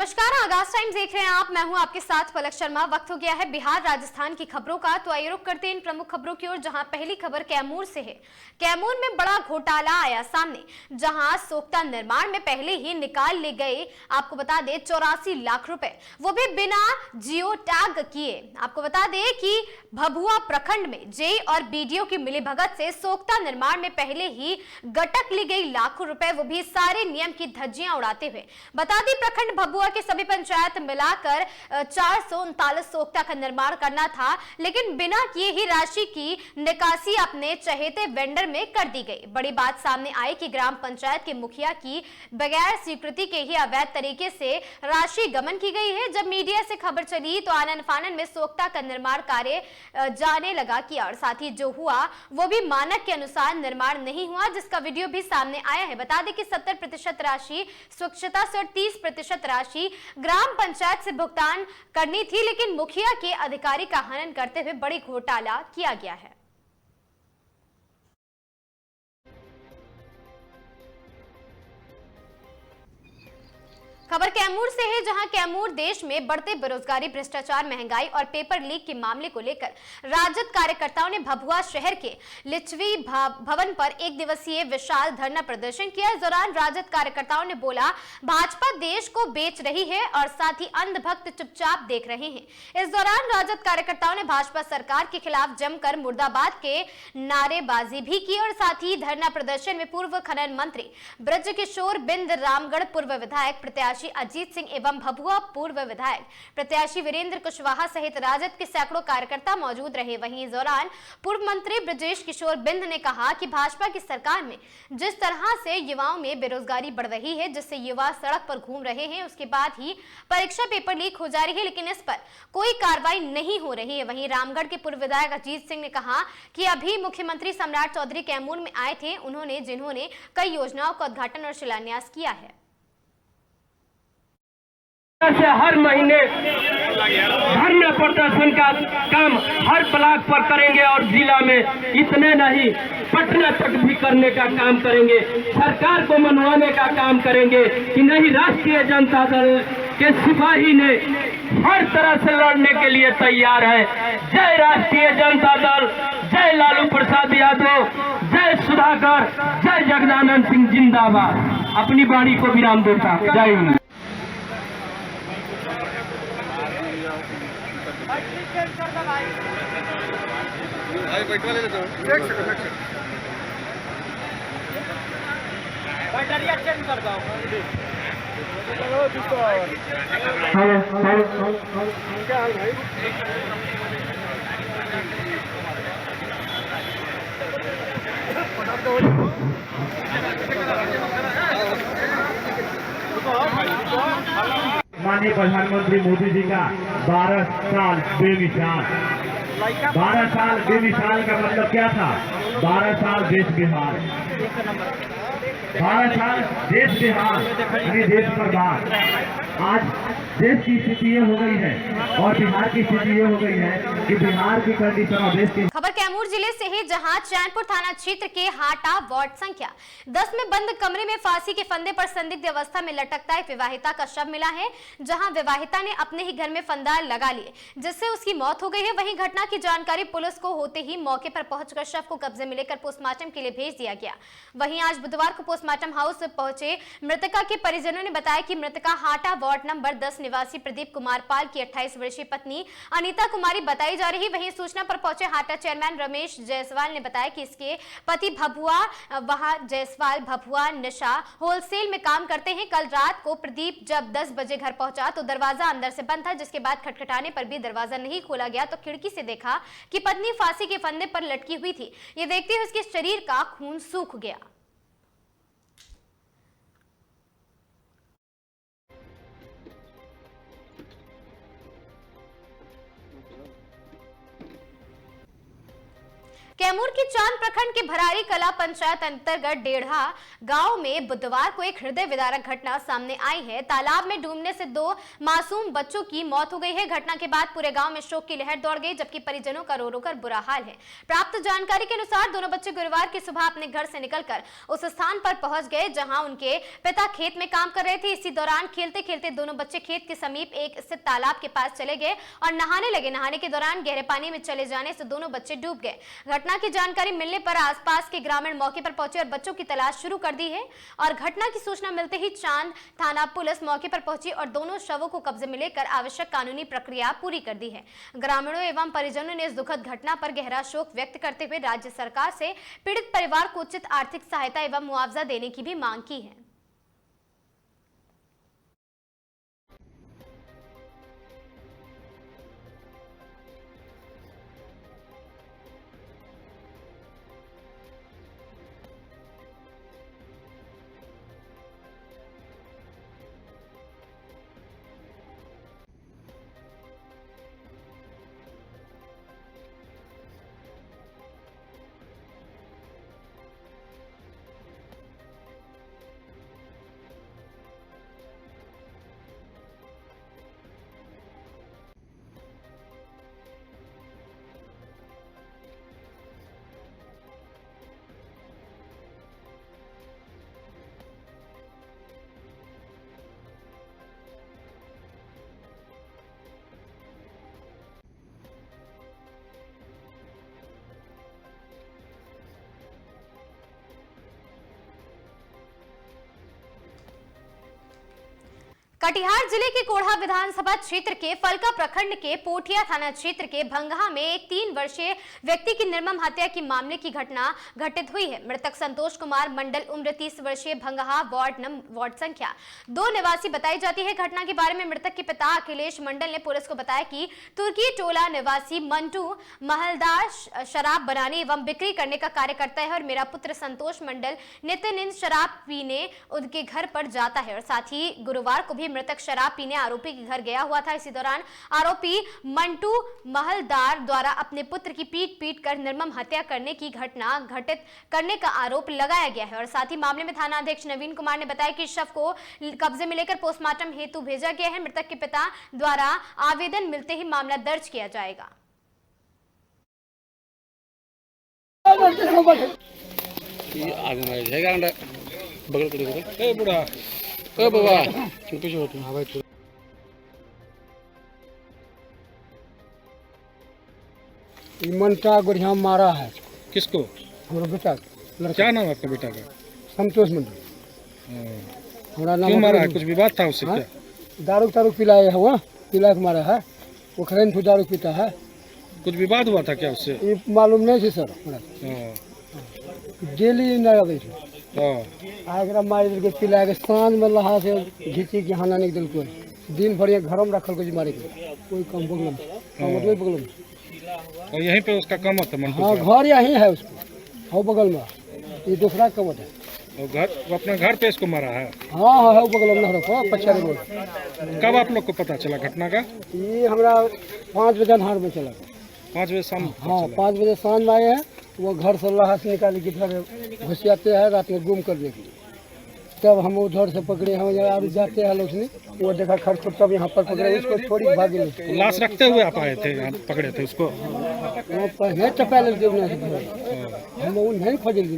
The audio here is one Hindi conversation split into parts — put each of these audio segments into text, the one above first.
नमस्कार, आगाज टाइम्स देख रहे हैं आप। मैं हूं आपके साथ पलक शर्मा। वक्त हो गया है बिहार राजस्थान की खबरों का, तो आइए रुक करते हैं इन प्रमुख खबरों की ओर, जहां पहली खबर कैमूर से है। कैमूर में बड़ा घोटाला आया सामने, जहां सोख्ता निर्माण में पहले ही निकाल ले गए, आपको बता दें 84 लाख रुपए, वो भी बिना जियो टैग किए। आपको बता दें कि भभुआ प्रखंड में जेई और बीडीओ की मिलीभगत से सोख्ता निर्माण में पहले ही गटक ली गई लाखों रुपए, वो भी सारे नियम की धज्जियां उड़ाते हुए। बता दें प्रखंड भभुआ के सभी पंचायत मिलाकर 439 सोख्ता का निर्माण करना था, लेकिन बिना किए ही राशि की निकासी अपने चहेते वेंडर में कर दी गई। बड़ी बात सामने आई कि ग्राम पंचायत के मुखिया की बगैर स्वीकृति के ही अवैध तरीके से राशि गमन की गई है। जब मीडिया से खबर चली तो आनन फानन में सोख्ता का निर्माण कार्य जाने लगा कि और साथ ही जो हुआ वो भी मानक के अनुसार निर्माण नहीं हुआ, जिसका वीडियो भी सामने आया है। बता दें कि 70% राशि स्वच्छता से और 30% राशि ग्राम पंचायत से भुगतान करनी थी, लेकिन मुखिया के अधिकारी का हनन करते हुए बड़ी घोटाला किया गया है। खबर कैमूर से है, जहां कैमूर देश में बढ़ते बेरोजगारी, भ्रष्टाचार, महंगाई और पेपर लीक के मामले को लेकर राजद कार्यकर्ताओं ने भभुआ शहर के लिच्छवी भवन पर एक दिवसीय विशाल धरना प्रदर्शन किया। इस दौरान राजद कार्यकर्ताओं ने बोला, भाजपा देश को बेच रही है और साथ ही अंधभक्त चुपचाप देख रहे हैं। इस दौरान राजद कार्यकर्ताओं ने भाजपा सरकार के खिलाफ जमकर मुर्दाबाद के नारेबाजी भी की और साथ ही धरना प्रदर्शन में पूर्व खनन मंत्री ब्रजकिशोर बिंद, रामगढ़ पूर्व विधायक प्रत्याशी अजीत सिंह एवं भभुआ पूर्व विधायक प्रत्याशी वीरेंद्र कुशवाहा सहित राजद के सैकड़ों कार्यकर्ता मौजूद रहे। वहीं इस दौरान पूर्व मंत्री ब्रजेश किशोर बिंद ने कहा कि भाजपा की सरकार में जिस तरह से युवाओं में बेरोजगारी बढ़ रही है, जिससे युवा सड़क पर घूम रहे हैं, उसके बाद ही परीक्षा पेपर लीक हो जा रही है, लेकिन इस पर कोई कार्रवाई नहीं हो रही है। वहीं रामगढ़ के पूर्व विधायक अजीत सिंह ने कहा कि अभी मुख्यमंत्री सम्राट चौधरी कैमूर में आए थे, जिन्होंने कई योजनाओं का उद्घाटन और शिलान्यास किया है। से हर महीने धरना प्रदर्शन का काम हर ब्लॉक पर करेंगे और जिला में इतने नहीं पटना तक भी करने का काम करेंगे। सरकार को मनवाने का काम करेंगे कि नहीं, राष्ट्रीय जनता दल के सिपाही ने हर तरह से लड़ने के लिए तैयार है। जय राष्ट्रीय जनता दल, जय लालू प्रसाद यादव, जय सुधाकर, जय जगदानंद सिंह जिंदाबाद। अपनी वाणी को विराम देता। जय हिंद। माननीय प्रधानमंत्री मोदी जी का 12 साल बेमिसाल। 12 साल बेमिसाल का मतलब क्या था? 12 साल देश बिहार, 12 साल देश बिहार यानी देश बर्बाद। आज देश की स्थिति ये हो गई है और बिहार की स्थिति ये हो गई है कि बिहार की कंडीशन और देश की। खबर कैमूर जिले से है, जहां चैनपुर थाना क्षेत्र के हाटा वार्ड संख्या 10 में बंद कमरे में फांसी के फंदे पर संदिग्ध अवस्था में लटकता एक विवाहिता का शव मिला है, जहां विवाहिता ने अपने ही घर में फंदा लगा लिए, जिससे उसकी मौत हो गई है। वहीं घटना की जानकारी पुलिस को होते ही मौके पर पहुंचकर शव को कब्जे में लेकर पोस्टमार्टम के लिए भेज दिया गया। वहीं आज बुधवार को पोस्टमार्टम हाउस पहुंचे मृतका के परिजनों ने बताया कि मृतका हाटा वार्ड नंबर 10 निवासी प्रदीप कुमार पाल की 28 वर्षीय पत्नी अनीता कुमारी बताई जा रही। वहीं सूचना पर पहुंचे हाटा चेयरमैन रमेश जायसवाल ने बताया कि इसके पति भभुआ जायसवाल भभुआ निशा होलसेल में काम करते हैं। कल रात को प्रदीप जब 10 बजे घर पहुंचा तो दरवाजा अंदर से बंद था, जिसके बाद खटखटाने पर भी दरवाजा नहीं खोला गया तो खिड़की से देखा कि पत्नी फांसी के फंदे पर लटकी हुई थी। ये देखते हुए उसके शरीर का खून सूख गया। कैमूर के चांद प्रखंड के भरारी कला पंचायत अंतर्गत डेढ़ा गांव में बुधवार को एक हृदय विदारक घटना सामने आई है। तालाब में डूबने से 2 मासूम बच्चों की मौत हो गई है। घटना के बाद पूरे गांव में शोक की लहर दौड़ गई, जबकि परिजनों का रो रो कर बुरा हाल है। प्राप्त जानकारी के अनुसार दोनों बच्चे गुरुवार की सुबह अपने घर से निकलकर उस स्थान पर पहुंच गए जहां उनके पिता खेत में काम कर रहे थे। इसी दौरान खेलते खेलते दोनों बच्चे खेत के समीप एक स्थित तालाब के पास चले गए और नहाने लगे। नहाने के दौरान गहरे पानी में चले जाने से दोनों बच्चे डूब गए। घटना की जानकारी मिलने पर आसपास के ग्रामीण मौके पर पहुंचे और बच्चों की तलाश शुरू कर दी है। और घटना की सूचना मिलते ही चांद थाना पुलिस मौके पर पहुंची और दोनों शवों को कब्जे में लेकर आवश्यक कानूनी प्रक्रिया पूरी कर दी है। ग्रामीणों एवं परिजनों ने इस दुखद घटना पर गहरा शोक व्यक्त करते हुए राज्य सरकार से पीड़ित परिवार को उचित आर्थिक सहायता एवं मुआवजा देने की भी मांग की है। कटिहार जिले के कोढ़ा विधानसभा क्षेत्र के फलका प्रखंड के पोठिया थाना क्षेत्र के भंगहा में एक 3 वर्षीय व्यक्ति की निर्मम हत्या की मामले की घटना घटित हुई है। मृतक संतोष कुमार मंडल उम्र 30 वर्षीय भंगहा वार्ड संख्या 2 निवासी बताई जाती है। घटना के बारे में मृतक के पिता अखिलेश मंडल ने पुलिस को बताया कि तुर्की टोला निवासी मंटू महलदार शराब बनाने एवं बिक्री करने का कार्य करता है और मेरा पुत्र संतोष मंडल नित्य शराब पीने उनके घर पर जाता है और साथ ही गुरुवार को भी मृतक शराब पीने आरोपी के घर गया हुआ था। इसी दौरान आरोपी मंटू महलदार द्वारा अपने पुत्र की पीट कर निर्मम हत्या करने की घटना घटित करने का आरोप लगाया गया है। और साथ ही मामले में थाना अध्यक्ष नवीन कुमार ने बताया कि शव को कब्जे में लेकर पोस्टमार्टम हेतु भेजा गया है। मृतक के पिता द्वारा आवेदन मिलते ही मामला दर्ज किया जाएगा। मनटा गुड़िया मारा है। किसको? हमारा बेटा। क्या नाम है आपका बेटा का? संतोष मंडल। हमारा नाम क्यों मारा है? कुछ विवाद था उससे? क्या दारू पिलाया है? वो पिला के मारा है। वो खरेन तो दारू पीता है। कुछ विवाद हुआ था क्या उससे? ये मालूम नहीं थी सर। डेली न आवे आगरा मार के पिला के सांझ में लहा से घीची के हाना नहीं दिल कोई दिन भर ये घर में रखल को मारे के कोई कम बगलम मतलब बगलम। और यहीं पे उसका कमत है मंटू? हाँ, घर यहीं है उसको। हो बगल में ये दूसरा कमत है। और घर वो अपने घर पे इसको मारा है? हाँ है बगल में नहर पछाड़ी में। कब आप लोग को पता चला घटना का? ये हमरा 5 बजे नहर में चला। 5 बजे शाम? हाँ 5 बजे शाम में आए हैं। वो घर से लहा से निकाल के फिर घुसियाते हैं रात में गुम करने के लिए। तब हम उधर से पकड़े हम जाते हैं लोग ने वो देखा खड़ तब यहाँ पर पकड़े उसको छोड़ी भाग गए। लाश रखते हुए आप आए थे यहाँ पकड़े थे उसको? वो पहले टपा लेते हम वो नहीं खोज ली।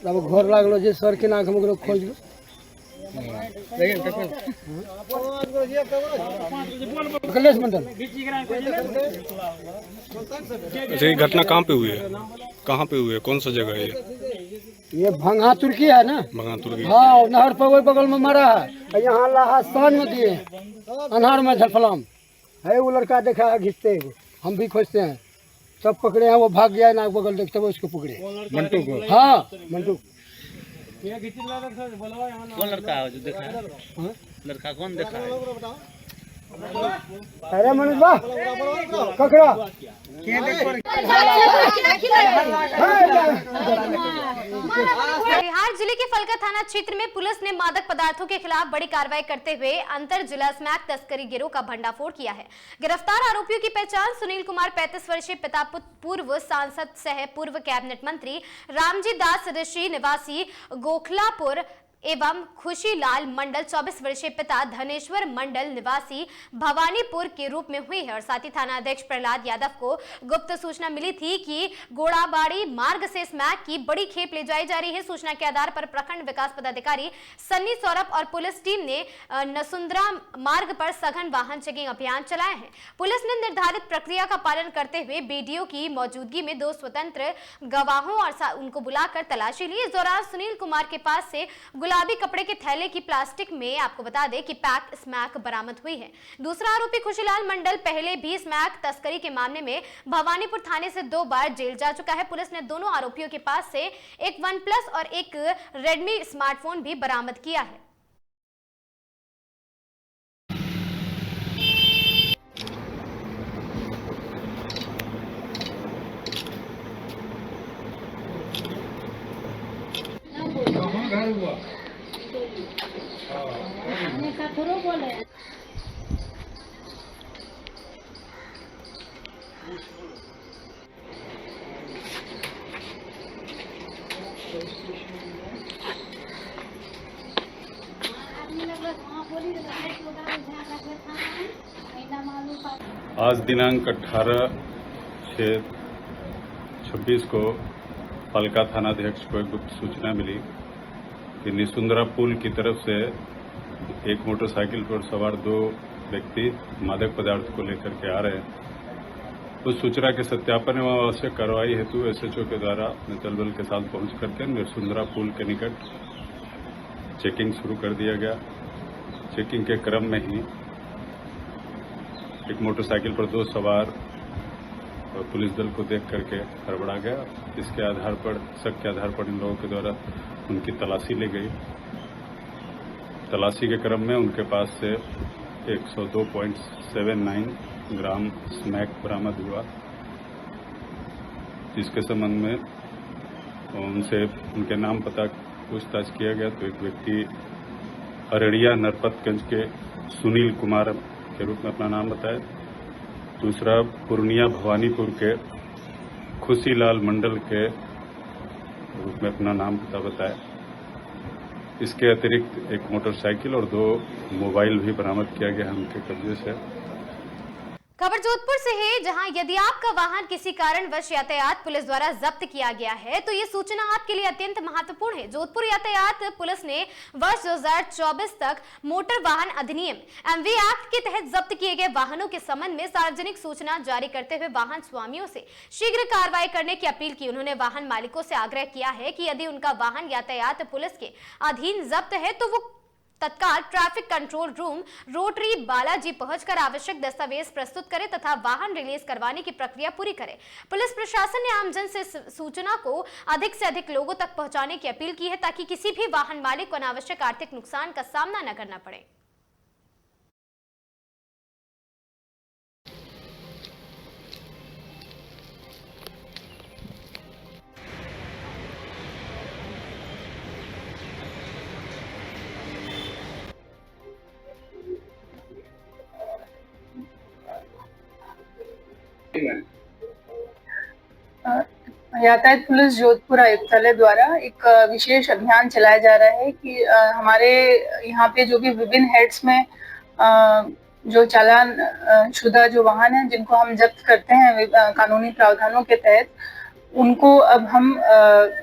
अब घर लागलो जे सर के नाक हम खोज लो। अखिलेश मंडल। अच्छा, ये घटना कहाँ पे हुई है? कहाँ पे हुई है? कौन सा जगह है ये भंगा तुर्की है ना? भंगा तुर्की। हाँ नहर पर वही बगल में मरा है। यहाँ लाहा सान में दिए अनहार में झलफलाम है। वो लड़का देखा है घिसते हम भी खोजते हैं। सब पकड़े हैं। वो भाग गया ना बगल देखते हुए उसको पकड़े मंटू को? हाँ मंटू। कौन लड़का है जो देखा है? लड़का कौन देखा है? अरे मनोज बा ककड़ा बिहार जिले के फलका थाना क्षेत्र में पुलिस ने मादक पदार्थों के खिलाफ बड़ी कार्रवाई करते हुए अंतर जिला स्मैक तस्करी गिरोह का भंडाफोड़ किया है। गिरफ्तार आरोपियों की पहचान सुनील कुमार 35 वर्षीय पिता पूर्व सांसद सह पूर्व कैबिनेट मंत्री रामजी दास ऋषि निवासी गोखलापुर एवं खुशीलाल मंडल 24 वर्षीय पिता धनेश्वर मंडल निवासी भवानीपुर के रूप में हुई है। और साथ ही थाना अध्यक्ष प्रहलाद यादव को गुप्त सूचना मिली थी कि गोड़ाबाड़ी मार्ग से स्मैक की बड़ी खेप ले जाई जा रही है। सूचना के आधार पर प्रखंड विकास पदाधिकारी सन्नी सौरभ और पुलिस टीम ने नसुंदरा मार्ग पर सघन वाहन चेकिंग अभियान चलाया है। पुलिस ने निर्धारित प्रक्रिया का पालन करते हुए बीडीओ की मौजूदगी में 2 स्वतंत्र गवाहों और उनको बुलाकर तलाशी ली। इस दौरान सुनील कुमार के पास से गुलाबी कपड़े के थैले की प्लास्टिक में आपको बता दें कि पैक स्मैक बरामद हुई है। दूसरा आरोपी खुशीलाल मंडल पहले भी स्मैक तस्करी के मामले में भवानीपुर थाने से 2 बार जेल जा चुका है। पुलिस ने दोनों आरोपियों के पास से एक OnePlus और एक रेडमी स्मार्टफोन भी बरामद किया है। आज दिनांक 18/6/26 को फलका थानाध्यक्ष को एक गुप्त सूचना मिली कि निसुंदरा पुल की तरफ से एक मोटरसाइकिल पर सवार 2 व्यक्ति मादक पदार्थ को लेकर के आ रहे हैं। उस सूचना के सत्यापन एवं आवश्यक कार्रवाई हेतु SHO के द्वारा अपने दलबल के साथ पहुंच करके निसुंदरा पुल के निकट चेकिंग शुरू कर दिया गया। चेकिंग के क्रम में ही एक मोटरसाइकिल पर 2 सवार और पुलिस दल को देख करके हड़बड़ा गया। इसके आधार पर शक के आधार पर इन लोगों के द्वारा उनकी तलाशी ली गई। तलाशी के क्रम में उनके पास से 102.79 ग्राम स्मैक बरामद हुआ, जिसके संबंध में उनसे उनके नाम पता पूछताछ किया गया तो एक व्यक्ति अररिया नरपतगंज के सुनील कुमार के रूप में अपना नाम बताया। दूसरा पूर्णिया भवानीपुर के खुशीलाल मंडल के रूप में अपना नाम पता बताया। इसके अतिरिक्त एक मोटरसाइकिल और 2 मोबाइल भी बरामद किया गया है उनके कब्जे से। खबर जोधपुर से है, जहां यदि आपका वाहन किसी कारणवश यातायात पुलिस द्वारा जब्त किया गया है तो ये सूचना आपके लिए अत्यंत महत्वपूर्ण है। जोधपुर यातायात पुलिस ने वर्ष 2024 तक मोटर वाहन अधिनियम MV एक्ट के तहत जब्त किए गए वाहनों के संबंध में सार्वजनिक सूचना जारी करते हुए वाहन स्वामियों से शीघ्र कार्रवाई करने की अपील की। उन्होंने वाहन मालिकों से आग्रह किया है कि यदि उनका वाहन यातायात पुलिस के अधीन जब्त है तो वो तत्काल traffic control room rotary Balaji पहुंचकर आवश्यक दस्तावेज प्रस्तुत करे तथा वाहन रिलीज करवाने की प्रक्रिया पूरी करे। पुलिस प्रशासन ने आमजन से सूचना को अधिक से अधिक लोगों तक पहुंचाने की अपील की है ताकि किसी भी वाहन मालिक को अनावश्यक आर्थिक नुकसान का सामना न करना पड़े। यातायात पुलिस जोधपुर आयुक्तालय द्वारा एक विशेष अभियान चलाया जा रहा है कि हमारे यहाँ पे जो भी विभिन्न हेड्स में जो चालान शुदा जो वाहन हैं जिनको हम जब्त करते हैं कानूनी प्रावधानों के तहत, उनको अब हम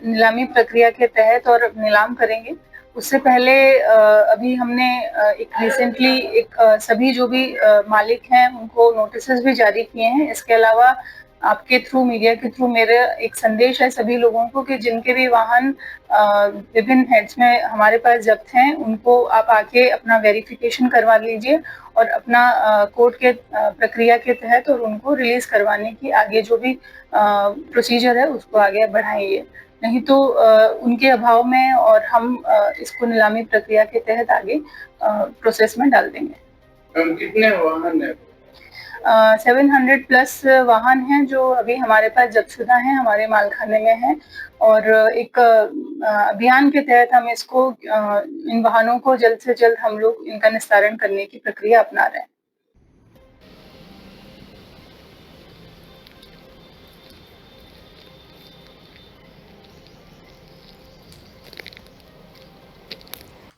नीलामी प्रक्रिया के तहत और नीलाम करेंगे। उससे पहले अभी हमने एक रिसेंटली एक सभी जो भी मालिक हैं उनको नोटिसेस भी जारी किए हैं। इसके अलावा आपके थ्रू, मीडिया के थ्रू मेरा एक संदेश है सभी लोगों को कि जिनके भी वाहन विभिन्न हेड्स में हमारे पास जब्त हैं उनको आप आके अपना वेरिफिकेशन करवा लीजिए और अपना कोर्ट के प्रक्रिया के तहत और उनको रिलीज करवाने की आगे जो भी प्रोसीजर है उसको आगे बढ़ाइए। नहीं तो उनके अभाव में और हम इसको नीलामी प्रक्रिया के तहत आगे प्रोसेस में डाल देंगे। कितने वाहन है? 700 प्लस वाहन हैं जो अभी हमारे पास जब्तशुदा हैं, हमारे मालखाने में हैं। और एक अभियान के तहत हम इसको इन वाहनों को जल्द से जल्द हम लोग इनका निस्तारण करने की प्रक्रिया अपना रहे हैं।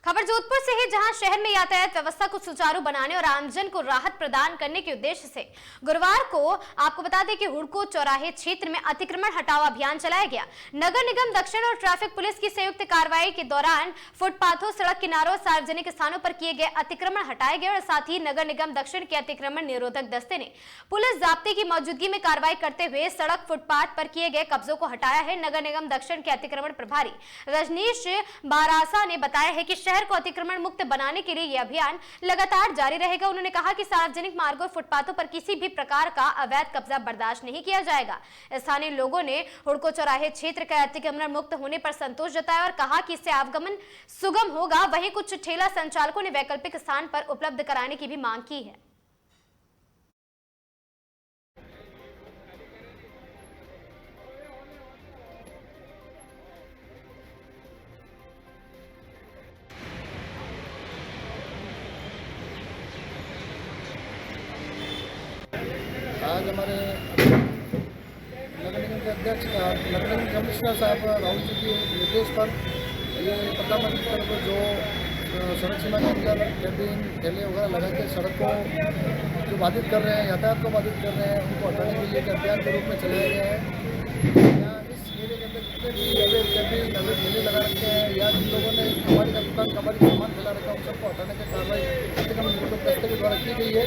खबर जोधपुर से है, जहां शहर में यातायात व्यवस्था को सुचारू बनाने और आमजन को राहत प्रदान करने के उद्देश्य से गुरुवार को आपको बता दें कि हुड़को चौराहे क्षेत्र में अतिक्रमण हटाओ अभियान चलाया गया। नगर निगम दक्षिण और ट्रैफिक पुलिस की संयुक्त कार्रवाई के दौरान फुटपाथों, सड़क किनारों, सार्वजनिक स्थानों पर किए गए अतिक्रमण हटाए गए और साथ ही नगर निगम दक्षिण के अतिक्रमण निरोधक दस्ते ने पुलिस जाब्ते की मौजूदगी में कार्रवाई करते हुए सड़क फुटपाथ पर किए गए कब्जों को हटाया है। नगर निगम दक्षिण के अतिक्रमण प्रभारी रजनीश बारासा ने बताया है कि शहर को अतिक्रमण मुक्त बनाने के लिए यह अभियान लगातार जारी रहेगा। उन्होंने कहा कि सार्वजनिक मार्गों और फुटपाथों पर किसी भी प्रकार का अवैध कब्जा बर्दाश्त नहीं किया जाएगा। स्थानीय लोगों ने हुड़को चौराहे क्षेत्र का अतिक्रमण मुक्त होने पर संतोष जताया और कहा कि इससे आवागमन सुगम होगा। वहीं कुछ ठेला संचालकों ने वैकल्पिक स्थान पर उपलब्ध कराने की भी मांग की है। आज हमारे नगर निगम के अध्यक्ष नगर निगम कमिश्नर साहब राहुल जी के निर्देश पर ये प्रथम अधिकारी को जो सड़क सीमा के अंदर कैंटीन ठेले वगैरह लगा के सड़क को जो बाधित कर रहे हैं, यातायात को बाधित कर रहे हैं, उनको हटाने के लिए एक अभियान के रूप में चलाया गया है। यहाँ इस मेले के अंदर जितने भी अवैध कैंटीन अवैध ठेले लगा रखे हैं या जिन लोगों ने कबाड़ी का दुकान कबाड़ी का सामान फैला रखा है, उन सबको हटाने की कार्रवाई अतिक्रमण निरोधक दस्ते के द्वारा की गई है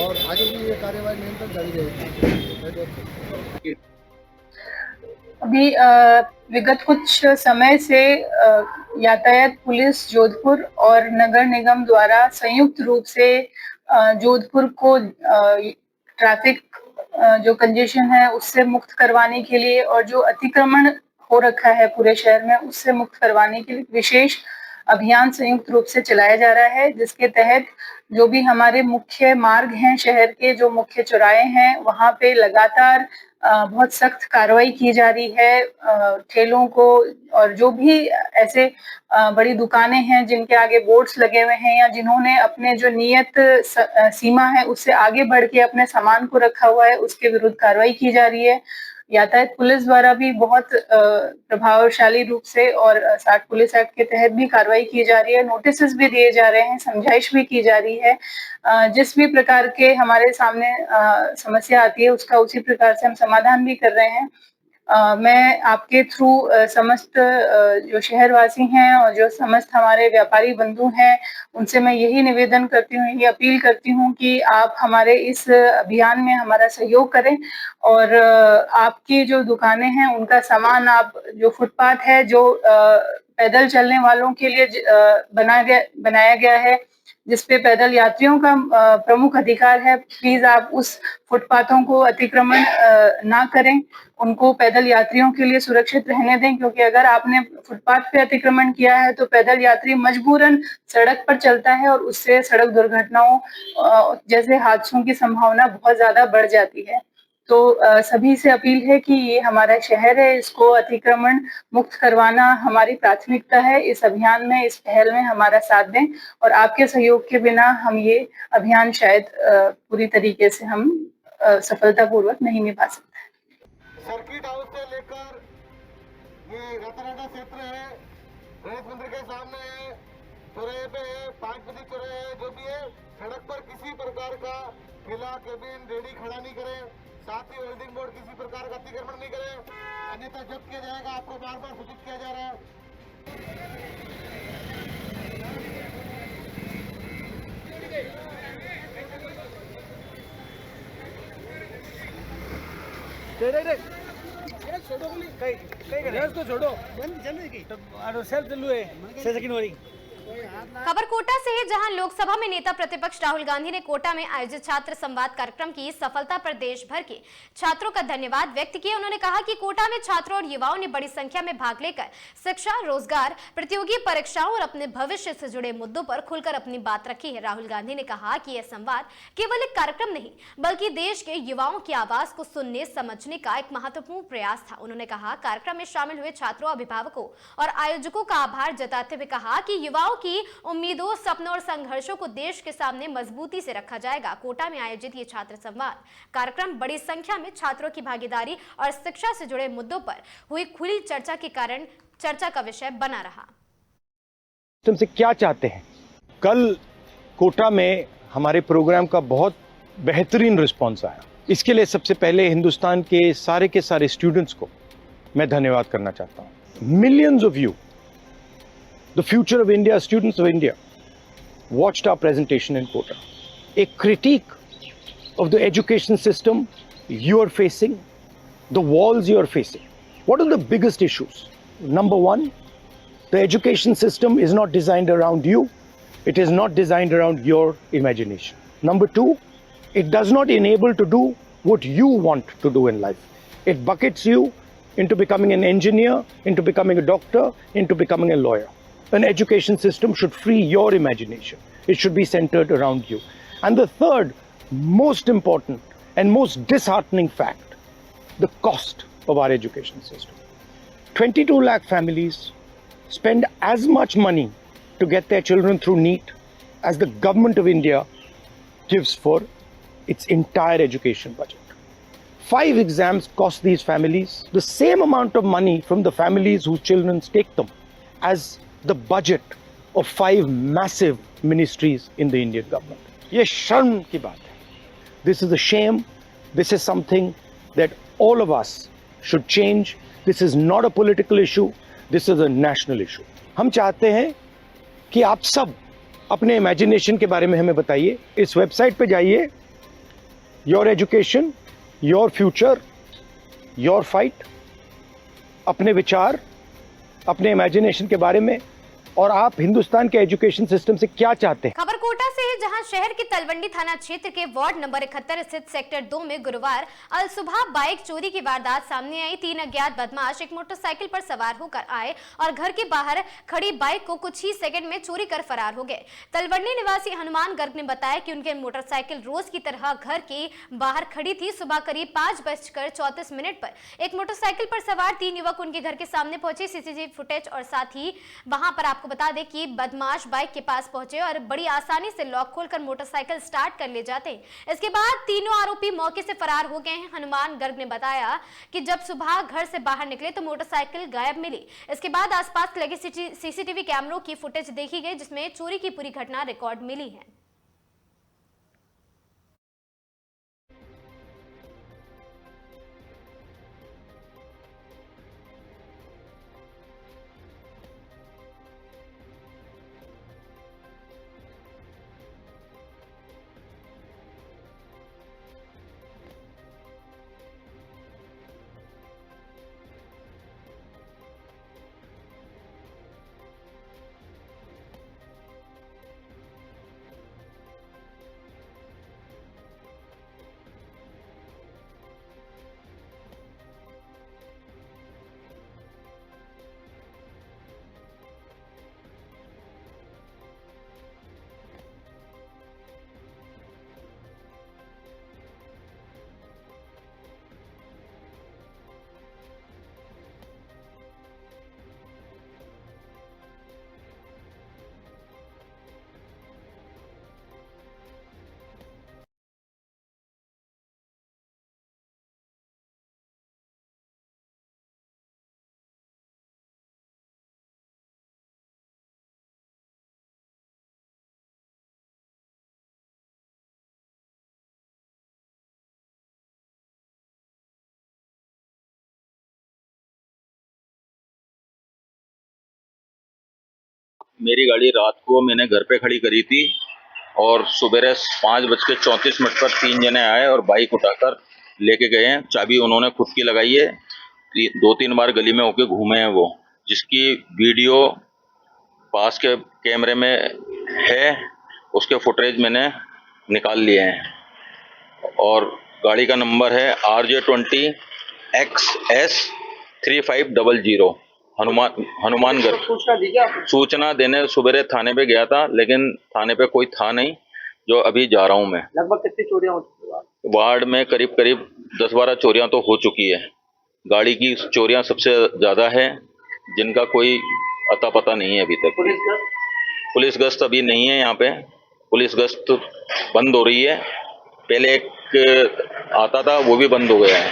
और आगे भी ये कार्यवाही निरंतर जारी रहेगी। अभी विगत कुछ समय से यातायात पुलिस जोधपुर और नगर निगम द्वारा संयुक्त रूप से जोधपुर को ट्रैफिक जो कंजेशन है उससे मुक्त करवाने के लिए और जो अतिक्रमण हो रखा है पूरे शहर में उससे मुक्त करवाने के लिए विशेष अभियान संयुक्त रूप से चलाया जा रहा है, जिसके तहत जो भी हमारे मुख्य मार्ग हैं, शहर के जो मुख्य चौराहे हैं, वहां पे लगातार बहुत सख्त कार्रवाई की जा रही है। ठेलों को और जो भी ऐसे बड़ी दुकानें हैं जिनके आगे बोर्ड्स लगे हुए हैं या जिन्होंने अपने जो नियत सीमा है उससे आगे बढ़ के अपने सामान को रखा हुआ है, उसके विरुद्ध कार्रवाई की जा रही है। यातायात पुलिस द्वारा भी बहुत प्रभावशाली रूप से और 60 पुलिस एक्ट के तहत भी कार्रवाई की जा रही है, नोटिस भी दिए जा रहे हैं, समझाइश भी की जा रही है। जिस भी प्रकार के हमारे सामने समस्या आती है उसका उसी प्रकार से हम समाधान भी कर रहे हैं। मैं आपके थ्रू समस्त जो शहरवासी हैं और जो समस्त हमारे व्यापारी बंधु हैं उनसे मैं यही निवेदन करती हूँ, यही अपील करती हूँ कि आप हमारे इस अभियान में हमारा सहयोग करें और आपकी जो दुकानें हैं उनका सामान आप जो फुटपाथ है जो पैदल चलने वालों के लिए बनाया गया है, जिसपे पैदल यात्रियों का प्रमुख अधिकार है, प्लीज आप उस फुटपाथों को अतिक्रमण ना करें, उनको पैदल यात्रियों के लिए सुरक्षित रहने दें, क्योंकि अगर आपने फुटपाथ पे अतिक्रमण किया है तो पैदल यात्री मजबूरन सड़क पर चलता है और उससे सड़क दुर्घटनाओं जैसे हादसों की संभावना बहुत ज्यादा बढ़ जाती है। तो सभी से अपील है कि ये हमारा शहर है, इसको अतिक्रमण मुक्त करवाना हमारी प्राथमिकता है। इस अभियान में, इस पहल में हमारा साथ दें और आपके सहयोग के बिना हम ये अभियान शायद पूरी तरीके से हम सफलतापूर्वक नहीं निभा सकते। सर्किट हाउस से लेकर ये रतनाडा क्षेत्र है, गणेश मंदिर के सामने है, चौराहे पे है, 5 बजे चौराहे है, जो भी है सड़क पर किसी प्रकार का ठेला, केबिन, रेडी खड़ा नहीं करें, साथ ही होल्डिंग बोर्ड किसी प्रकार का अतिक्रमण नहीं करें, अन्यथा जब्त किया जाएगा। आपको बार बार सूचित किया जा रहा है। छोड़ो, खबर कोटा से है, जहां लोकसभा में नेता प्रतिपक्ष राहुल गांधी ने कोटा में आयोजित छात्र संवाद कार्यक्रम की सफलता पर देश भर के छात्रों का धन्यवाद व्यक्त किया। उन्होंने कहा कि कोटा में छात्रों और युवाओं ने बड़ी संख्या में भाग लेकर शिक्षा, रोजगार, प्रतियोगी परीक्षाओं और अपने भविष्य से जुड़े मुद्दों पर खुलकर अपनी बात रखी है। राहुल गांधी ने कहा कि यह संवाद केवल एक कार्यक्रम नहीं, बल्कि देश के युवाओं की आवाज को सुनने समझने का एक महत्वपूर्ण प्रयास था। उन्होंने कहा कार्यक्रम में शामिल हुए छात्रों, अभिभावकों और आयोजकों का आभार जताते हुए कहा कि युवाओं की उम्मीदों, सपनों और संघर्षों को देश के सामने मजबूती से रखा जाएगा। कोटा में आयोजित ये छात्र संवाद कार्यक्रम बड़ी संख्या में छात्रों की भागीदारी और शिक्षा से जुड़े मुद्दों पर हुई खुली चर्चा के कारण चर्चा का विषय बना रहा। तुमसे क्या चाहते हैं? कल कोटा में हमारे प्रोग्राम का बहुत बेहतरीन रिस्पॉन्स आया। इसके लिए सबसे पहले हिंदुस्तान के सारे स्टूडेंट्स को मैं धन्यवाद करना चाहता हूँ। Millions of you, the future of India, students of India, watched our presentation in Kota. A critique of the education system you are facing, the walls you are facing. What are the biggest issues? Number one, the education system is not designed around you. It is not designed around your imagination. Number two, it does not enable to do what you want to do in life. It buckets you into becoming an engineer, into becoming a doctor, into becoming a lawyer. An education system should free your imagination. It should be centered around you. And the third, most important and most disheartening fact, the cost of our education system. 22 lakh families spend as much money to get their children through NEET as the government of India gives for its entire education budget. 5 exams cost these families the same amount of money from the families whose children take them as the budget of 5 massive ministries in the Indian government. ये शर्म की बात है. This is a shame. This is something that all of us should change. This is not a political issue. This is a national issue. हम चाहते हैं कि आप सब अपने इमेजिनेशन के बारे में हमें बताइए. इस वेबसाइट पे जाइए. Your education, your future, your fight. अपने विचार, अपने इमेजिनेशन के बारे में, और आप हिंदुस्तान के एजुकेशन सिस्टम से क्या चाहते हैं। खबर कोटा से है, जहां शहर के तलवंडी थाना क्षेत्र के वार्ड नंबर 71 स्थित सेक्टर 2 में गुरुवार अल सुबह बाइक चोरी की वारदात सामने आई। 3 अज्ञात बदमाश एक मोटरसाइकिल पर सवार होकर आए और घर के बाहर खड़ी बाइक को कुछ ही सेकंड में चोरी कर फरार हो गए। तलवंडी निवासी हनुमान गर्ग ने बताया कि उनके मोटरसाइकिल रोज की तरह घर के बाहर खड़ी थी। सुबह करीब 5:34 पर एक मोटरसाइकिल पर सवार 3 युवक उनके घर के सामने पहुंचे। सीसीटीवी फुटेज और साथ ही वहां पर आपको बता दें कि बदमाश बाइक के पास पहुंचे और बड़ी आसानी से लॉक खोलकर मोटरसाइकिल स्टार्ट कर ले जाते। इसके बाद तीनों आरोपी मौके से फरार हो गए हैं। हनुमान गर्ग ने बताया कि जब सुबह घर से बाहर निकले तो मोटरसाइकिल गायब मिली। इसके बाद आसपास लगे सीसीटीवी कैमरों की फुटेज देखी गई, जिसमें चोरी की पूरी घटना रिकॉर्ड मिली है। मेरी गाड़ी रात को मैंने घर पे खड़ी करी थी और सुबह 5:34 पर 3 जने आए और बाइक उठाकर लेके गए हैं। चाबी उन्होंने खुद की लगाई है। 2-3 बार गली में होके घूमे हैं वो, जिसकी वीडियो पास के कैमरे में है, उसके फुटेज मैंने निकाल लिए हैं और गाड़ी का नंबर है RJ20XS3500 हनुमानगढ़। सूचना देने सुबह थाने पे गया था, लेकिन थाने पे कोई था नहीं, जो अभी जा रहा हूँ मैं। लगभग कितनी चोरियां हो चुकी है वार्ड में? करीब 10-12 चोरियां तो हो चुकी है। गाड़ी की चोरियां सबसे ज़्यादा है, जिनका कोई अता पता नहीं है अभी तक। पुलिस गश्त अभी नहीं है यहाँ पे, पुलिस गश्त बंद हो रही है। पहले एक आता था, वो भी बंद हो गया है।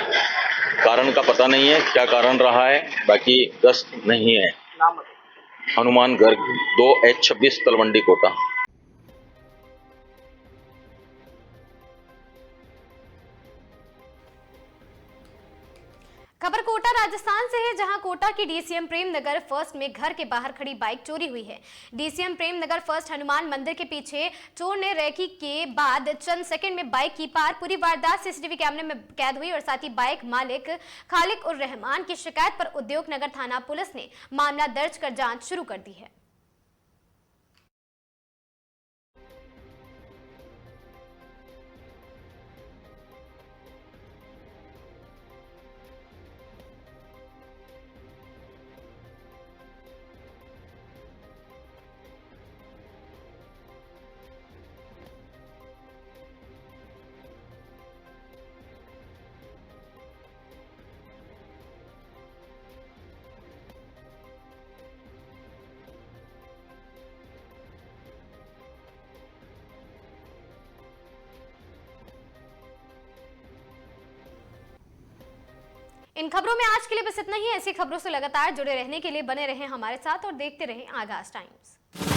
कारण का पता नहीं है, क्या कारण रहा है, बाकी गश्त नहीं है। हनुमानगढ़ 2H26 तलवंडी कोटा। खबर कोटा राजस्थान से है, जहां कोटा की डीसीएम प्रेमनगर फर्स्ट में घर के बाहर खड़ी बाइक चोरी हुई है। डीसीएम प्रेमनगर फर्स्ट हनुमान मंदिर के पीछे चोर ने रेकी के बाद चंद सेकंड में बाइक की पार। पूरी वारदात सीसीटीवी कैमरे में कैद हुई और साथ ही बाइक मालिक खालिक उर रहमान की शिकायत पर उद्योग नगर थाना पुलिस ने मामला दर्ज कर जांच शुरू कर दी है। इन खबरों में आज के लिए बस इतना ही। ऐसी खबरों से लगातार जुड़े रहने के लिए बने रहें हमारे साथ और देखते रहें आगाज टाइम्स।